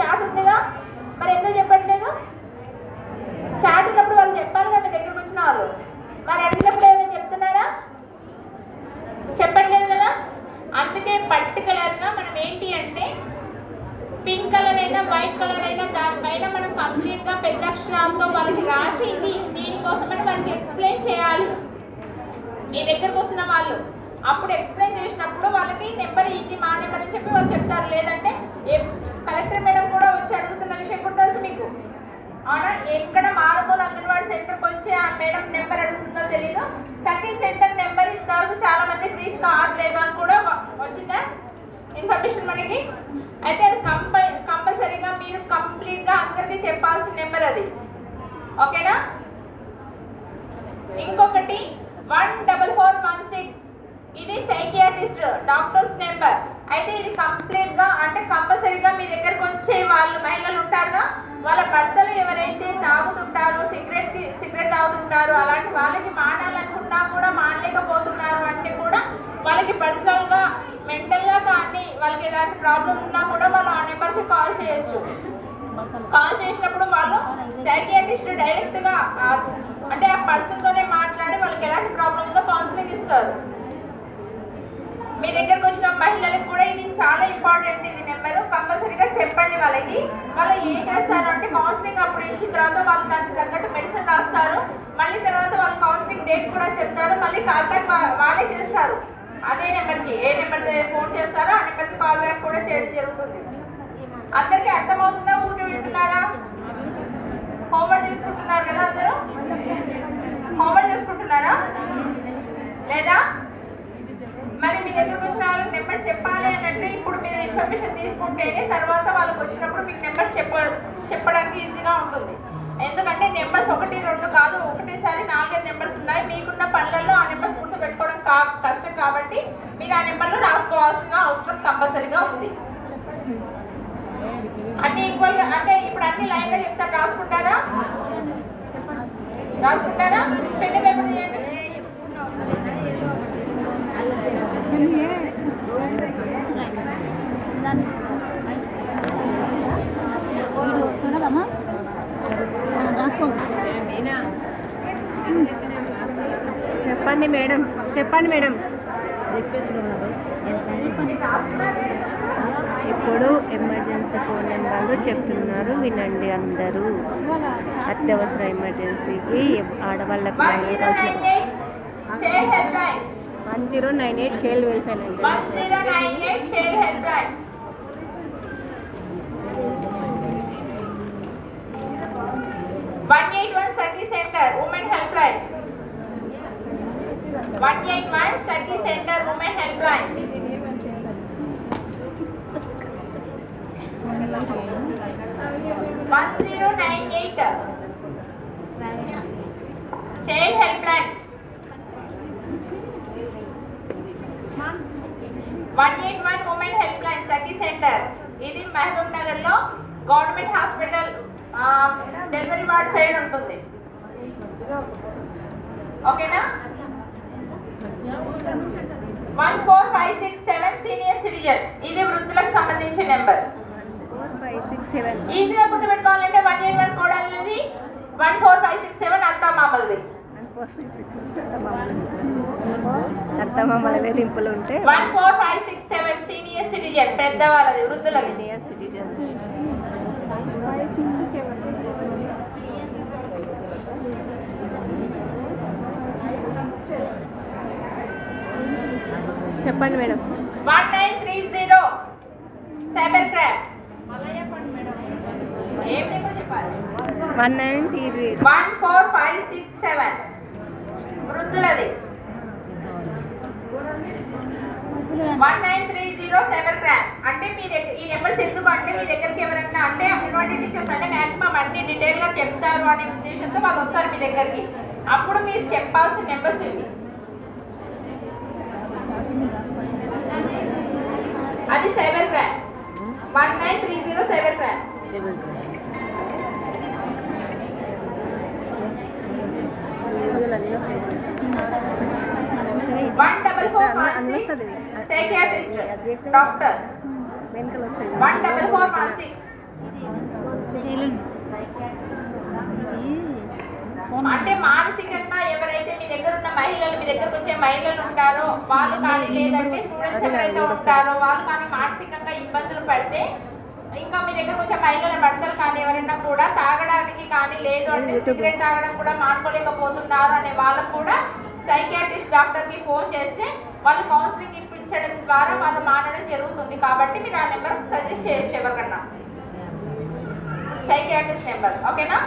Chat ఉందిగా, మరి ఎందుకు చెప్పట్లేదు? చాట్ ఉన్నప్పుడు వాళ్ళు చెప్పాలి కదా, మీ దగ్గరకు వచ్చిన వాళ్ళు. మరి అడిగినప్పుడు ఏమైనా చెప్తున్నారా? చెప్పట్లేదు కదా. అందుకే పర్టికులర్గా మనం ఏంటి అంటే పింక్ కలర్ అయినా వైట్ కలర్ అయినా దానిపైన మనం కంప్లీట్గా పెద్ద అక్షరాలతో వాళ్ళకి రాసి ఇది దీనికోసమని వాళ్ళకి ఎక్స్ప్లెయిన్ చేయాలి. మీ దగ్గరకు వస్తున్న వాళ్ళు అప్పుడు ఎక్స్ప్లెయిన్ చేసినప్పుడు వాళ్ళకి నెంబర్ ఇది మా నెంబర్ అని చెప్పి వాళ్ళు చెప్తారు. లేదంటే కలెక్టర్ మేడం కూడా వచ్చి అడుగుతున్న విషయం కూడా తెలుసు మీకు. అవునా? ఎక్కడ మారుమూల అంగన్వాడీ సెంటర్కి వచ్చి ఆ మేడం నెంబర్ అడుగుతుందో తెలీదు. సర్కిల్ సెంటర్ నెంబర్ ఇంతవరకు చాలా మందికి రీచ్ కావట్లేదు అని కూడా వచ్చిందా ఇన్ఫర్మేషన్ మనకి? అయితే అది కంపల్సరీగా మీరు కంప్లీట్గా అందరికీ చెప్పాల్సిన నెంబర్ అది. ఓకేనా? ఇంకొకటి 14416 ఇది సైకియాట్రిస్ట్ డాక్టర్స్ నెంబర్. అయితే ఇది కంప్లీట్గా అంటే కంపల్సరీగా మీ దగ్గరకు వచ్చే వాళ్ళు మహిళలు ఉంటారుగా, వాళ్ళ భర్తలు ఎవరైతే తాగుతుంటారో సిగరెట్ తాగుతుంటారో అలాంటి వాళ్ళకి మానాలనుకున్నా కూడా మానలేకపోతున్నారు అంటే కూడా వాళ్ళకి పర్సనల్గా మెంటల్గా కానీ వాళ్ళకి ఎలాంటి ప్రాబ్లం ఉన్నా కూడా వాళ్ళు ఆ నెంబర్కి కాల్ చేయొచ్చు. కాల్ చేసినప్పుడు వాళ్ళు సైకియాట్రిస్ట్ డైరెక్ట్గా అంటే ఆ పర్సన్తోనే మాట్లాడి వాళ్ళకి ఎలాంటి ప్రాబ్లం ఉందో కౌన్సిలింగ్ ఇస్తారు. మీ దగ్గరకు వచ్చిన మహిళలకు కూడా ఇది చాలా ఇంపార్టెంట్. ఇది నెంబరు కంపల్సరీగా చెప్పండి వాళ్ళకి. వాళ్ళు ఏం చేస్తారు అంటే కౌన్సిలింగ్ అప్పుడు ఇచ్చిన తర్వాత వాళ్ళు దానికి తగ్గట్టు మెడిసిన్ రాస్తారు. మళ్ళీ తర్వాత వాళ్ళు కౌన్సిలింగ్ డేట్ కూడా చెప్తారు. మళ్ళీ కాల్ బ్యాక్ వాళ్ళే చేస్తారు. అదే నెంబర్కి ఏ నెంబర్ ఫోన్ చేస్తారో ఆ నెంబర్కి కాల్ బ్యాక్ కూడా చేయడం జరుగుతుంది. అందరికీ అర్థమవుతుందా? ఊరిని వింటున్నారా? హోంవర్క్ చేసుకుంటున్నారు కదా అందరూ? హోంవర్క్ చేసుకుంటున్నారా లేదా? మరి మీ దగ్గరకు వచ్చిన వాళ్ళకి నెంబర్ చెప్పాలి అని అంటే ఇప్పుడు మీరు ఇన్ఫర్మేషన్ తీసుకుంటేనే తర్వాత వాళ్ళకి వచ్చినప్పుడు మీకు నెంబర్ చెప్పడానికి ఈజీగా ఉంటుంది. ఎందుకంటే నెంబర్స్ 1 2 కాదు, ఒకటేసారి 4 నెంబర్స్ ఉన్నాయి. మీకున్న పనులలో ఆ నెంబర్స్ గుర్తు పెట్టుకోవడం కష్టం కాబట్టి మీరు ఆ నెంబర్లు రాసుకోవాల్సిన అవసరం కంపల్సరీగా ఉంది. అన్ని ఈక్వల్గా అంటే ఇప్పుడు అన్ని లైన్గా చెప్తారు. రాసుకుంటారా? పెన్ను పేపర్ తీయండి. చెప్పండి మేడం. ఇప్పుడు ఎమర్జెన్సీ ఫోన్ నెంబర్లు చెప్తున్నారు, వినండి అందరూ. అత్యవసర ఎమర్జెన్సీకి ఆడవాళ్ళకు 1098 child welfare line. 1098 child help line. 181 Sakhi centre women help line. 181 Sakhi centre women help line. 1098 child help line. 181 women help line Sakhi centre. ఇది మహబూబ్ నగర్ లో government hospital delivery ward side ఉంటుంది. ఓకేనా? 14567 సీనియర్ సిటిజన్. ఇది వృద్ధులకు సంబంధించిన నెంబర్. ఈజీగా గుర్తు పెట్టుకోవాలంటే 181 కోడ్ అనేది 14567 అత్తమామలది. అత్తమామలవే దింపులు ఉంటే 14567 సీనియర్ సిటిజన్ పెద్దవాళ్ళది, వృద్ధులది. Senior citizen. చెప్పండి మేడం. 1930 cyber crime. ఏం నెంబర్ చెప్పాలి? 14567 వృద్ధులది. 1930 సైబర్ క్రైమ్. అంటే మీ దగ్గర ఈ నెంబర్స్ ఎందుకు అంటే మీ దగ్గరికి ఎవరైనా అంటే అంగన్వాడీ టీచర్స్ అంటే మ్యాక్సిమం అన్ని డీటెయిల్ గా చెప్తారు అనే ఉద్దేశంతో వాళ్ళు వస్తారు మీ దగ్గరికి. అప్పుడు మీరు చెప్పాల్సిన నెంబర్స్ ఇవి. అది cyber crime. 1930 cyber crime. 14416 psychiatrist doctor. 14416 అంటే మానసికంగా ఎవరైతే మీ దగ్గర ఉన్న మహిళలు, మీ దగ్గరకు వచ్చే మహిళలు ఉంటారో వాళ్ళు కానీ, లేదంటే స్టూడెంట్స్ ఎవరైతే ఉంటారో వాళ్ళు కానీ మానసికంగా ఇబ్బందులు పడితే, ఇంకా మీ దగ్గరకు వచ్చే మహిళల భర్తలు కానీ ఎవరైనా కూడా తాగడానికి కానీ, లేదు అంటే సిగరెట్ తాగడం కూడా మానుకోలేకపోతున్నారు అనే వాళ్ళకు కూడా సైకియాట్రిస్ట్ డాక్టర్కి ఫోన్ చేస్తే వాళ్ళు కౌన్సిలింగ్ ఇప్పించడం ద్వారా వాళ్ళు మానడం జరుగుతుంది. కాబట్టి మీరు ఆ నెంబర్ సజెస్ట్ చేయొచ్చు ఎవరికన్నా, సైకియాట్రిస్ట్ నెంబర్. ఓకేనా?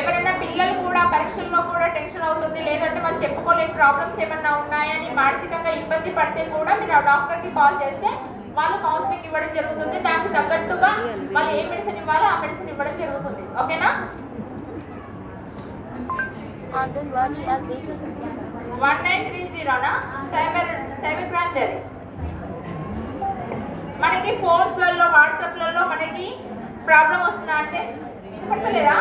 ఎవరైనా పిల్లలు కూడా పరీక్షల్లో కూడా టెన్షన్ అవుతుంది, లేదంటే వాళ్ళు చెప్పుకోలేని ప్రాబ్లమ్స్ ఏమన్నా ఉన్నాయని మానసికంగా ఇబ్బంది పడితే కూడా మీరు ఆ డాక్టర్కి కాల్ చేస్తే వాళ్ళు కౌన్సిలింగ్ ఇవ్వడం జరుగుతుంది. దానికి తగ్గట్టుగా వాళ్ళు ఏ మెడిసిన్ ఇవ్వాలో ఆ మెడిసిన్ ఇవ్వడం జరుగుతుంది. ఓకేనా? 1930 సైబర్ క్రైమ్ జరిగి మనకి ఫోన్స్లలో, వాట్సాప్లలో మనకి ప్రాబ్లం వస్తుందా అంటే పట్టలేదా?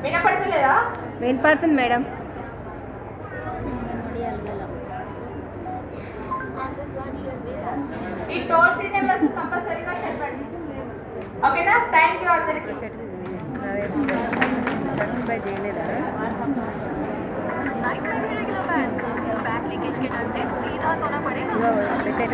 వినపడతలేదా? వినపడుతుంది మేడం. ఈ టోల్ ఫ్రీ నెంబర్స్ కంపల్సరీగా చెప్పండి. ఓకేనా? థ్యాంక్ యూ అందరికీ. सब्सक्राइब చేయలేదా? बैक लीकेज के डर से सीधा सोना पड़ेगा। बेटे